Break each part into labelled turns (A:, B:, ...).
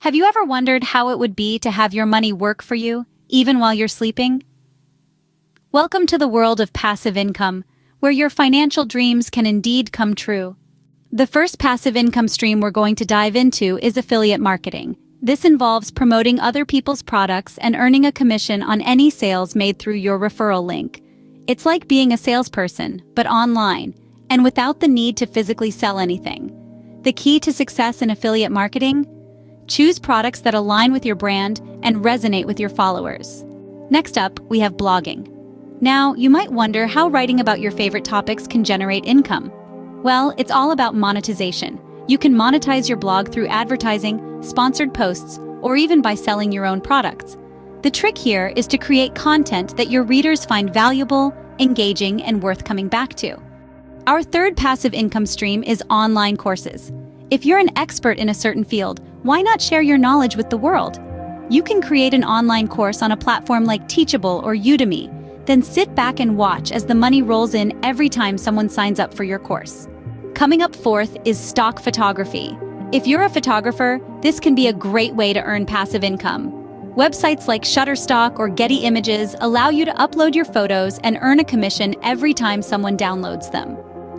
A: Have you ever wondered how it would be to have your money work for you, even while you're sleeping? Welcome to the world of passive income, where your financial dreams can indeed come true. The first passive income stream we're going to dive into is affiliate marketing. This involves promoting other people's products and earning a commission on any sales made through your referral link. It's like being a salesperson, but online, and without the need to physically sell anything. The key to success in affiliate marketing? Choose products that align with your brand and resonate with your followers. Next up, we have blogging. Now, you might wonder how writing about your favorite topics can generate income. Well, it's all about monetization. You can monetize your blog through advertising, sponsored posts, or even by selling your own products. The trick here is to create content that your readers find valuable, engaging, and worth coming back to. Our third passive income stream is online courses. If you're an expert in a certain field, why not share your knowledge with the world? You can create an online course on a platform like Teachable or Udemy, then sit back and watch as the money rolls in every time someone signs up for your course. Coming up fourth is stock photography. If you're a photographer, this can be a great way to earn passive income. Websites like Shutterstock or Getty Images allow you to upload your photos and earn a commission every time someone downloads them.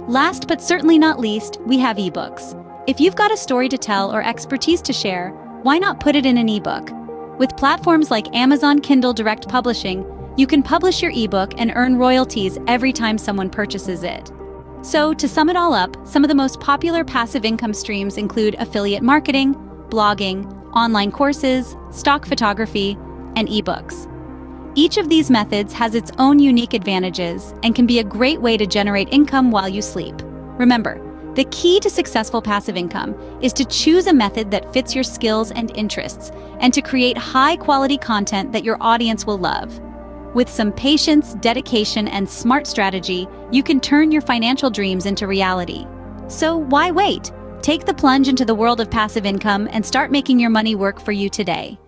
A: Last but certainly not least, we have ebooks. If you've got a story to tell or expertise to share, why not put it in an ebook? With platforms like Amazon Kindle Direct Publishing, you can publish your ebook and earn royalties every time someone purchases it. So, to sum it all up, some of the most popular passive income streams include affiliate marketing, blogging, online courses, stock photography, and ebooks. Each of these methods has its own unique advantages and can be a great way to generate income while you sleep. Remember, the key to successful passive income is to choose a method that fits your skills and interests, and to create high-quality content that your audience will love. With some patience, dedication, and smart strategy, you can turn your financial dreams into reality. So why wait? Take the plunge into the world of passive income and start making your money work for you today.